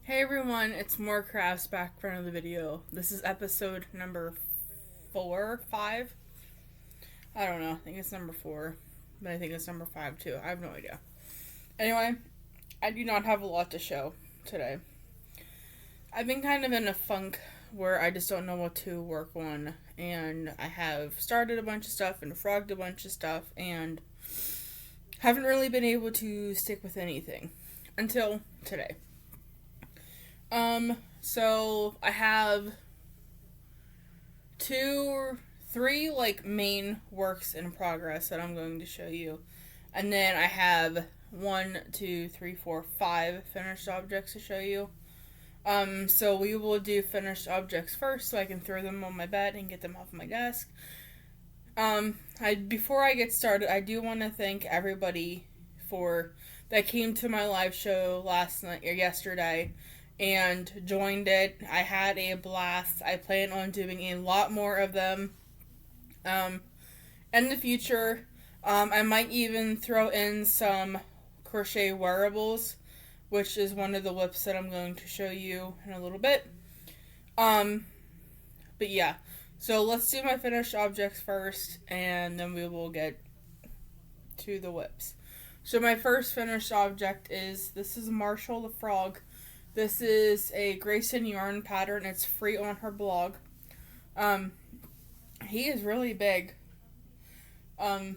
Hey everyone, it's more Crafts back for another video. This is episode number 4, 5. I don't know. I think it's number 4, but I think it's number 5 too. I have no idea. Anyway, I do not have a lot to show today. I've been kind of in a funk where I just don't know what to work on, and I have started a bunch of stuff and frogged a bunch of stuff, and haven't really been able to stick with anything until today. So I have 2 or 3 main works in progress that I'm going to show you. And then I have 1, 2, 3, 4, 5 finished objects to show you. So we will do finished objects first so I can throw them on my bed and get them off my desk. Before I get started, I do want to thank everybody that came to my live show last night or yesterday and joined it. I had a blast. I plan on doing a lot more of them in the future. I might even throw in some crochet wearables, which is one of the whips that I'm going to show you in a little bit. But yeah, so let's do my finished objects first, and then we will get to the whips. So my first finished object this is Marshall the Frog. This is a Grayson yarn pattern. It's free on her blog. He is really big. But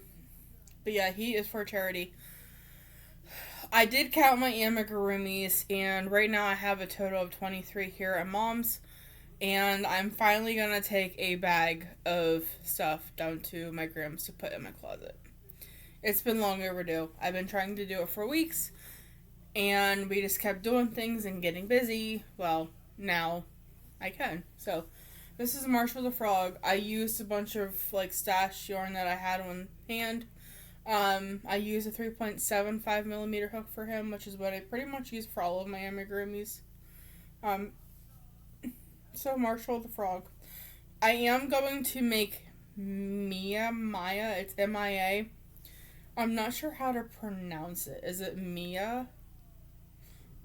yeah, he is for charity. I did count my amigurumis, and right now I have a total of 23 here at Mom's. And I'm finally going to take a bag of stuff down to my grandma's to put in my closet. It's been long overdue. I've been trying to do it for weeks. And we just kept doing things and getting busy. Well, now I can. So, this is Marshall the Frog. I used a bunch of stash yarn that I had on hand. I used a 3.75 millimeter hook for him, which is what I pretty much use for all of my amigurumis. So Marshall the Frog. I am going to make Maya. It's M-I-A. I'm not sure how to pronounce it. Is it Mia?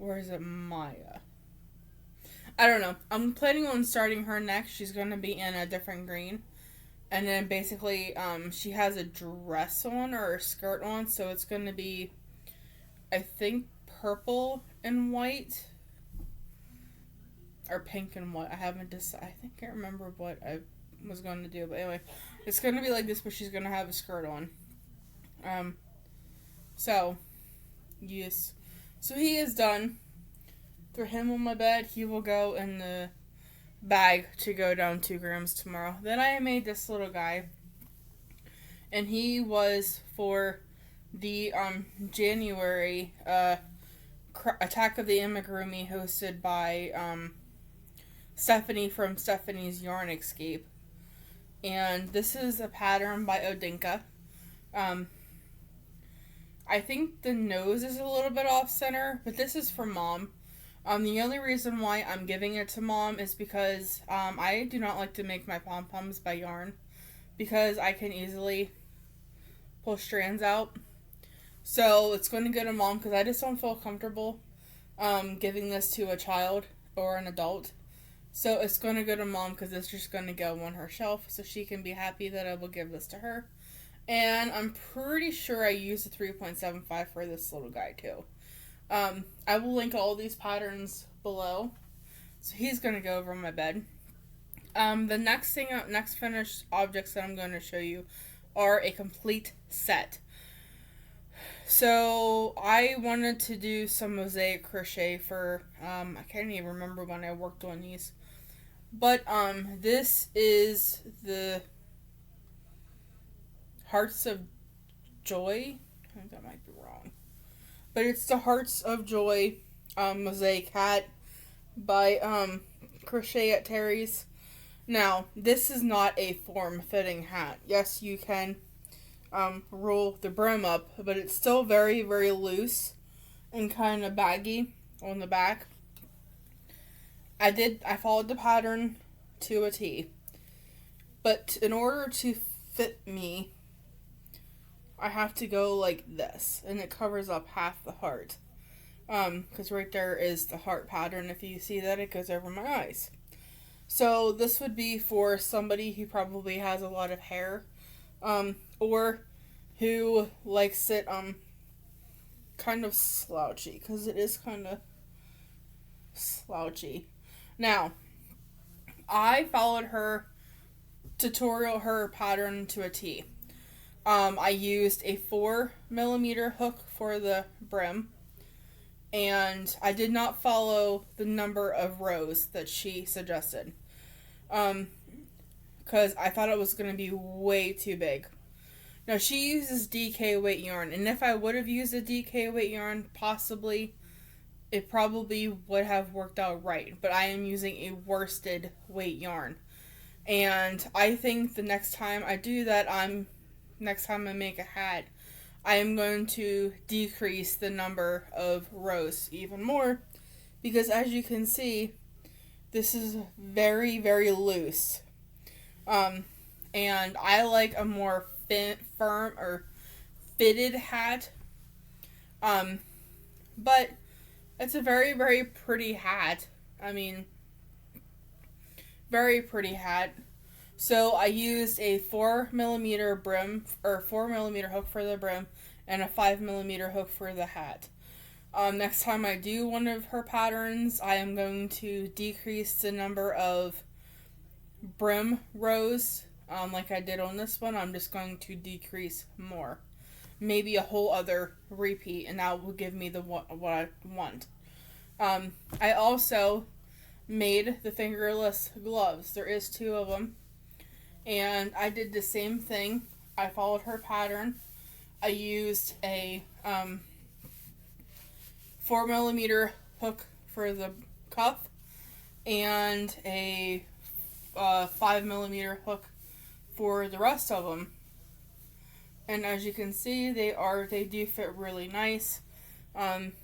Or is it Maya? I don't know. I'm planning on starting her next. She's going to be in a different green. And then basically, she has a dress on or a skirt on. So it's going to be, I think, purple and white. Or pink and white. I haven't decided. I think I can't remember what I was going to do. But anyway, it's going to be like this, but she's going to have a skirt on. So, yes. So he is done. Throw him on my bed. He will go in the bag to go down 2 grams tomorrow. Then I made this little guy. And he was for the January Attack of the Amigurumi hosted by Stephanie from Stephanie's Yarn Escape. And this is a pattern by Odinka. I think the nose is a little bit off center, but this is for Mom. The only reason why I'm giving it to Mom is because I do not like to make my pom-poms by yarn because I can easily pull strands out. So it's going to go to Mom because I just don't feel comfortable giving this to a child or an adult. So it's going to go to Mom because it's just going to go on her shelf so she can be happy that I will give this to her. And I'm pretty sure I used a 3.75 for this little guy too. I will link all these patterns below. So he's going to go over my bed. The next finished objects that I'm going to show you are a complete set. So I wanted to do some mosaic crochet for, I can't even remember when I worked on these. But this is the Hearts of Joy. I think that might be wrong. But it's the Hearts of Joy mosaic hat by Crochet at Terry's. Now, this is not a form-fitting hat. Yes, you can roll the brim up, but it's still very, very loose and kind of baggy on the back. I followed the pattern to a T. But in order to fit me, I have to go like this, and it covers up half the heart. Because right there is the heart pattern. If you see that, it goes over my eyes. So this would be for somebody who probably has a lot of hair, or who likes it kind of slouchy, because it is kind of slouchy. Now, I followed her tutorial, her pattern to a T. I used a 4mm hook for the brim, and I did not follow the number of rows that she suggested, because I thought it was going to be way too big. Now, she uses DK weight yarn, and if I would have used a DK weight yarn, possibly, it probably would have worked out right, but I am using a worsted weight yarn. And I think the next time I do that, next time I make a hat, I am going to decrease the number of rows even more, because as you can see, this is very, very loose. And I like a more firm or fitted hat. But it's a very, very pretty hat. I mean, very pretty hat. So I used a 4mm brim, or 4mm hook for the brim, and a 5mm hook for the hat. Next time I do one of her patterns, I am going to decrease the number of brim rows, like I did on this one. I'm just going to decrease more. Maybe a whole other repeat, and that will give me what I want. I also made the fingerless gloves. There is 2 of them. And I did the same thing. I followed her pattern. I used a 4mm hook for the cuff and a 5mm hook for the rest of them. And as you can see, they do fit really nice.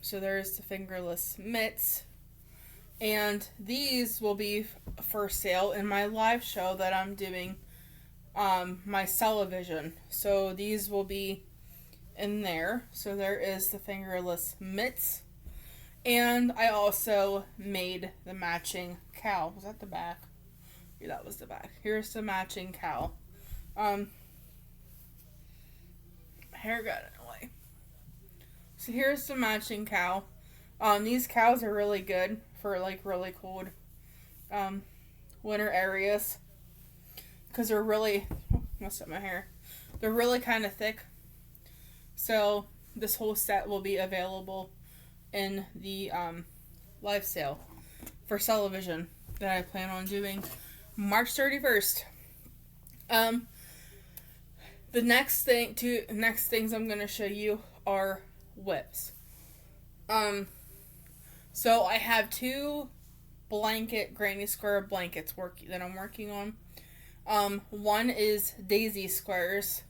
So there's the fingerless mitts. And these will be for sale in my live show that I'm doing, my Cellavision. So these will be in there. So there is the fingerless mitts. And I also made the matching cowl. Was that the back? Yeah, that was the back. Here's the matching cowl. Hair got in the way. So here's the matching cowl. These cows are really good for like really cold winter areas, because they're really, messed up my hair. They're really kind of thick. So this whole set will be available in the live sale for Cellavision that I plan on doing March 31st. The next things I'm going to show you are whips. So I have 2 granny square blankets that I'm working on. One is daisy squares.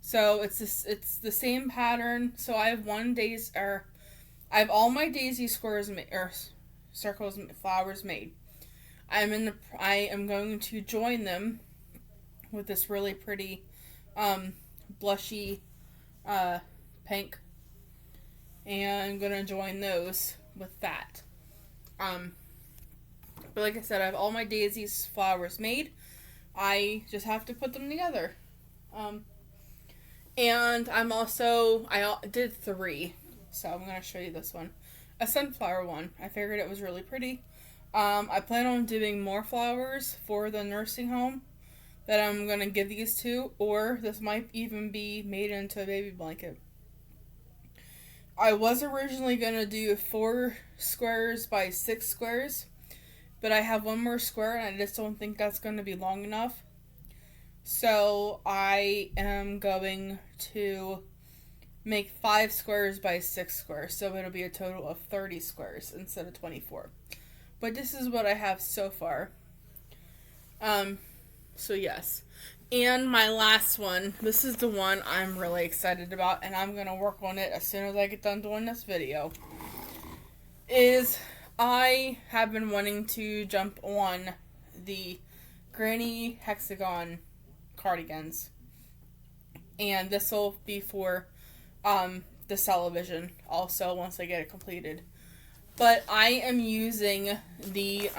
So it's the same pattern. So I have I have all my daisy squares or circles, flowers made. I am going to join them with this really pretty blushy pink, and I'm gonna join those with that. But like I said, I have all my daisies flowers made. I just have to put them together. And I did 3, so I'm gonna show you this one, a sunflower one. I figured it was really pretty. I plan on doing more flowers for the nursing home that I'm gonna give these to, or this might even be made into a baby blanket. I was originally gonna do 4 squares by 6 squares, but I have 1 more square and I just don't think that's gonna be long enough. So I am going to make 5 squares by 6 squares, so it'll be a total of 30 squares instead of 24. But this is what I have so far. So yes. And my last one, this is the one I'm really excited about, and I'm going to work on it as soon as I get done doing this video, is I have been wanting to jump on the Granny Hexagon cardigans. And this will be for the the television also once I get it completed. But I am using the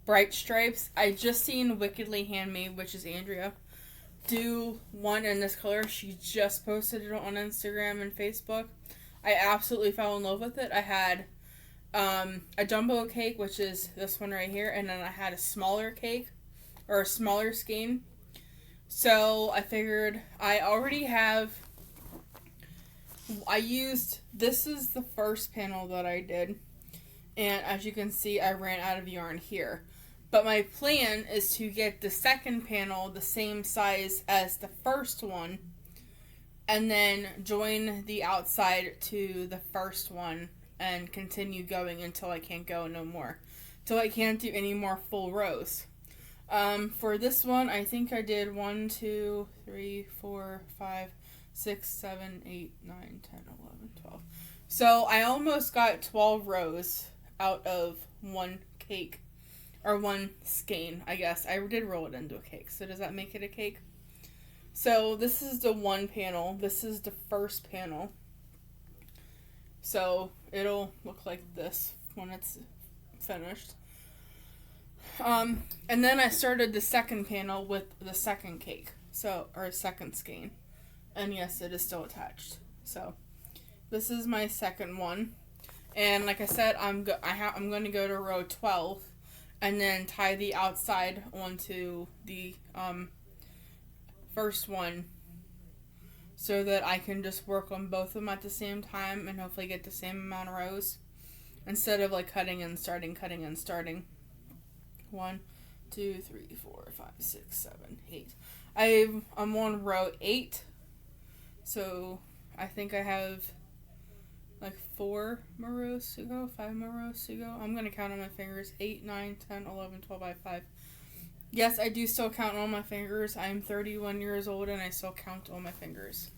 Bright Stripes. I just seen Wickedly Handmade, which is Andrea, do one in this color. She just posted it on Instagram and Facebook. I absolutely fell in love with it. I had a jumbo cake, which is this one right here, and then I had a smaller cake, or a smaller skein. So I figured I already have, this is the first panel that I did, and as you can see, I ran out of yarn here. But my plan is to get the second panel the same size as the first one, and then join the outside to the first one and continue going until I can't go no more. Till I can't do any more full rows. For this one, I think I did 1, 2, 3, 4, 5, 6, 7, 8, 9, 10, 11, 12. So I almost got 12 rows out of one cake. Or one skein, I guess. I did roll it into a cake. So does that make it a cake? So this is the one panel. This is the first panel. So it'll look like this when it's finished. And then I started the second panel with the second cake. So, or second skein. And yes, it is still attached. So this is my second one. And like I said, I'm going to go to row 12. And then tie the outside onto the first one so that I can just work on both of them at the same time and hopefully get the same amount of rows instead of like cutting and starting. 1, 2, 3, 4, 5, 6, 7, 8. I'm on row 8, so I think I have like 4 more rows to go, 5 more rows to go. I'm going to count on my fingers. 8, 9, 10, 11, 12, I have 5. Yes, I do still count on my fingers. I'm 31 years old and I still count on my fingers.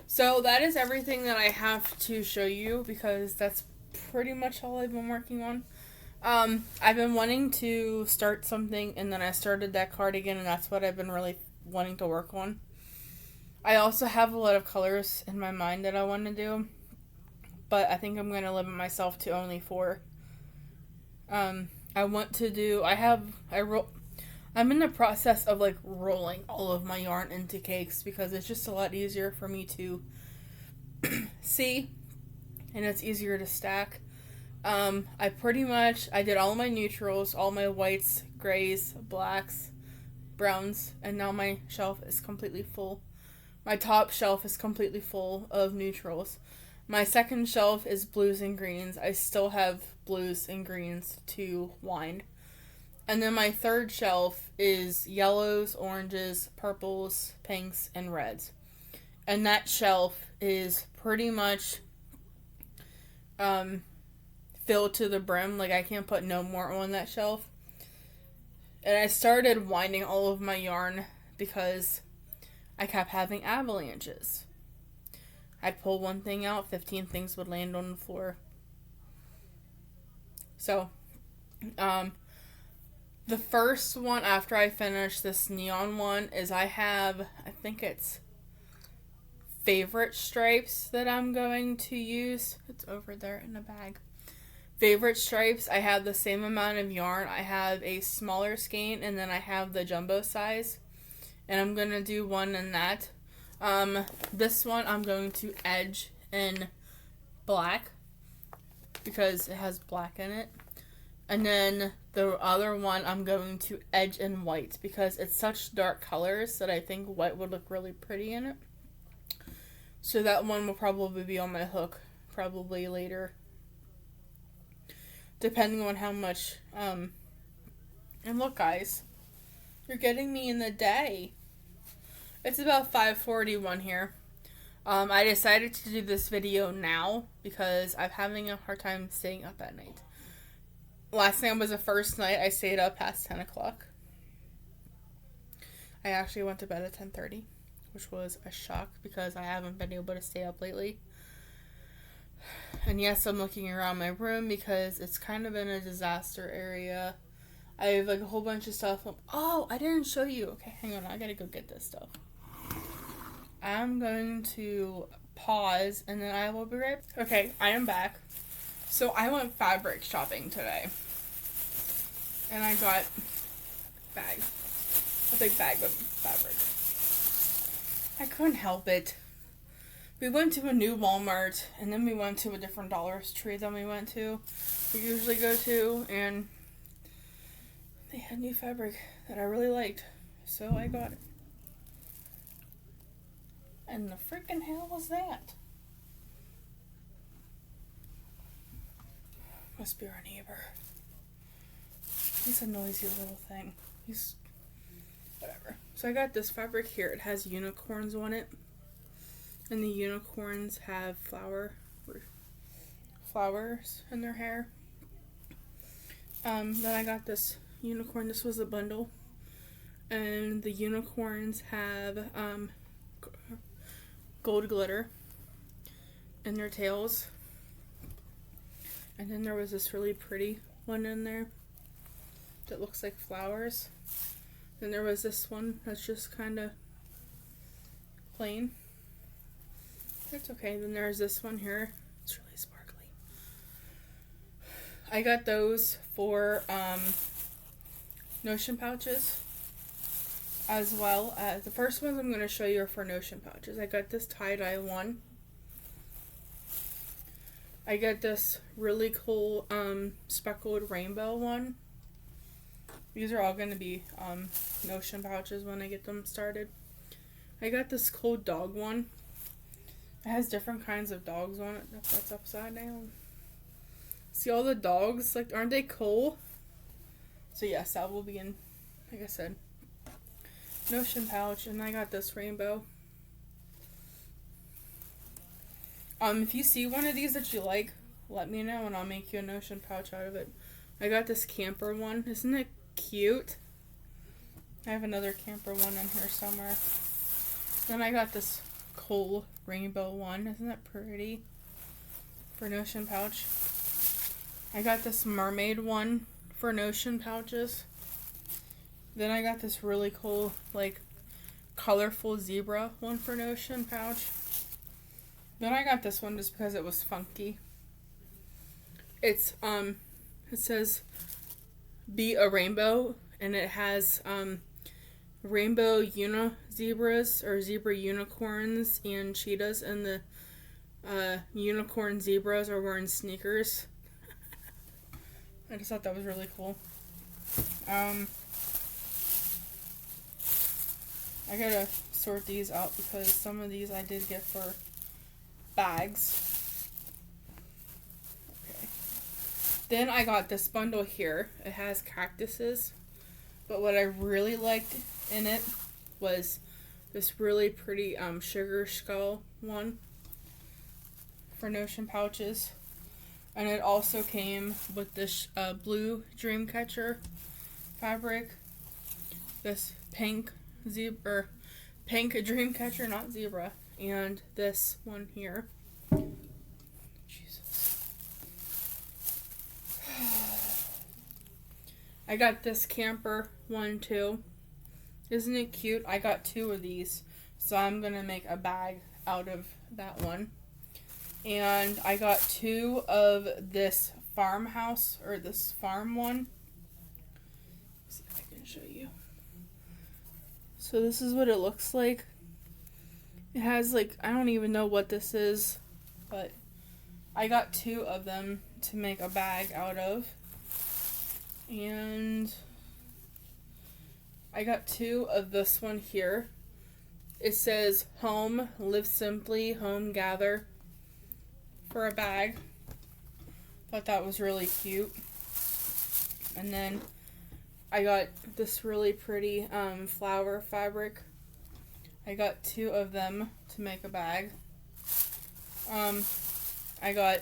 So that is everything that I have to show you because that's pretty much all I've been working on. I've been wanting to start something and then I started that cardigan and that's what I've been really wanting to work on. I also have a lot of colors in my mind that I want to do. But I think I'm going to limit myself to only 4. I'm in the process of like rolling all of my yarn into cakes because it's just a lot easier for me to see and it's easier to stack. I did all my neutrals, all my whites, grays, blacks, browns, and now my shelf is completely full. My top shelf is completely full of neutrals. My second shelf is blues and greens. I still have blues and greens to wind. And then my third shelf is yellows, oranges, purples, pinks, and reds. And that shelf is pretty much filled to the brim. Like I can't put no more on that shelf. And I started winding all of my yarn because I kept having avalanches. I'd pull one thing out, 15 things would land on the floor. So, the first one after I finish this neon one is I think it's Favorite Stripes that I'm going to use. It's over there in the bag. Favorite Stripes, I have the same amount of yarn. I have a smaller skein and then I have the jumbo size. And I'm going to do one in that. This one I'm going to edge in black because it has black in it. And then the other one I'm going to edge in white because it's such dark colors that I think white would look really pretty in it. So that one will probably be on my hook probably later. Depending on how much, and look guys, you're getting me in the day. It's about 5:41 here. I decided to do this video now because I'm having a hard time staying up at night. Last night was the first night I stayed up past 10 o'clock. I actually went to bed at 10:30, which was a shock because I haven't been able to stay up lately. And yes, I'm looking around my room because it's kind of in a disaster area. I have like a whole bunch of stuff. Oh, I didn't show you. Okay, hang on. I gotta go get this stuff. I'm going to pause and then I will be right back. Okay, I am back. So I went fabric shopping today. And I got a big bag of fabric. I couldn't help it. We went to a new Walmart, and then we went to a different Dollar Tree than we usually go to, and they had new fabric that I really liked, so I got it. And the freaking hell was that? Must be our neighbor. He's a noisy little thing. He's whatever. So I got this fabric here. It has unicorns on it. And the unicorns have flowers in their hair. Then I got this unicorn. This was a bundle. And the unicorns have gold glitter in their tails. And then there was this really pretty one in there that looks like flowers. Then there was this one that's just kind of plain. That's okay. Then there's this one here. It's really sparkly. I got those for Notion pouches. As well as the first ones I'm going to show you are for Notion pouches. I got this tie-dye one. I got this really cool speckled rainbow one. These are all going to be Notion pouches when I get them started. I got this cool dog one. It has different kinds of dogs on it. That's upside down. See all the dogs? Like, aren't they cool? So yes, that will be in, like I said, Notion pouch. And I got this rainbow. If you see one of these that you like, let me know and I'll make you a Notion pouch out of it. I got this camper one. Isn't it cute? I have another camper one in here somewhere. Then I got this cool rainbow one. Isn't that pretty? For Notion pouch. I got this mermaid one for Notion pouches. Then I got this really cool, like, colorful zebra one for Notion pouch. Then I got this one just because it was funky. It says be a rainbow, and it has rainbow zebras or zebra unicorns and cheetahs, and the unicorn zebras are wearing sneakers. I just thought that was really cool. I gotta sort these out because some of these I did get for bags. Okay. Then I got this bundle here. It has cactuses. But what I really liked in it was this really pretty sugar skull one for Notion pouches. And it also came with this blue Dreamcatcher fabric. This pink Dreamcatcher, not zebra. And this one here. Jesus. I got this camper one too. Isn't it cute? I got two of these. So I'm going to make a bag out of that one. And I got two of this farmhouse, or this farm one. Let's see if I can show you. So this is what it looks like. It has, like, I don't even know what this is, but I got two of them to make a bag out of. And I got two of this one here. It says home, live simply, home gather, for a bag. Thought that was really cute. And then I got this really pretty flower fabric. I got two of them to make a bag. I got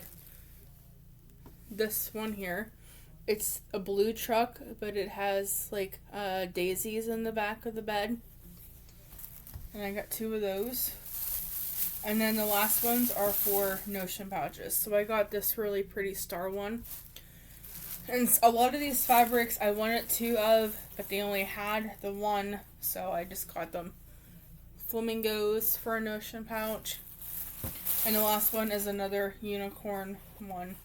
this one here. It's a blue truck, but it has like daisies in the back of the bed. And I got two of those. And then the last ones are for Notion pouches. So I got this really pretty star one. And a lot of these fabrics I wanted two of, but they only had the one, so I just got them. Flamingos for a Notion pouch. And the last one is another unicorn one.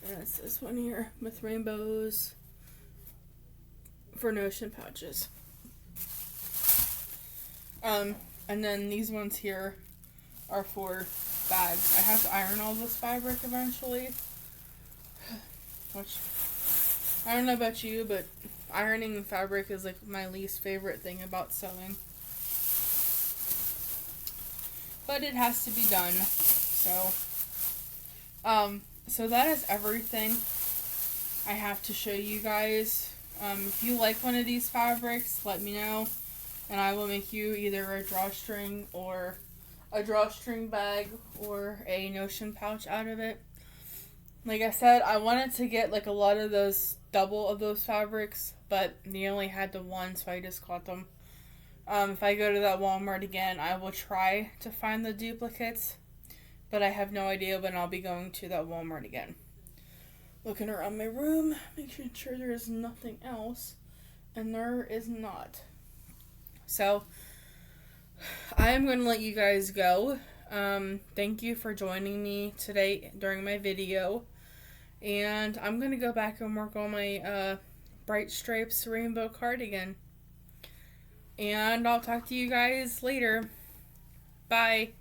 And it's this one here with rainbows for Notion pouches. And then these ones here are for bags. I have to iron all this fabric eventually. Which, I don't know about you, but ironing fabric is like my least favorite thing about sewing. But it has to be done. So that is everything I have to show you guys. If you like one of these fabrics, let me know, and I will make you either a drawstring or a drawstring bag or a Notion pouch out of it. Like I said, I wanted to get like a lot of those, double of those fabrics, but they only had the one, so I just got them. If I go to that Walmart again, I will try to find the duplicates, but I have no idea when I'll be going to that Walmart again. Looking around my room, making sure there is nothing else, and there is not. So, I am going to let you guys go. Thank you for joining me today during my video, and I'm going to go back and work on my Bright Stripes rainbow cardigan. And I'll talk to you guys later. Bye.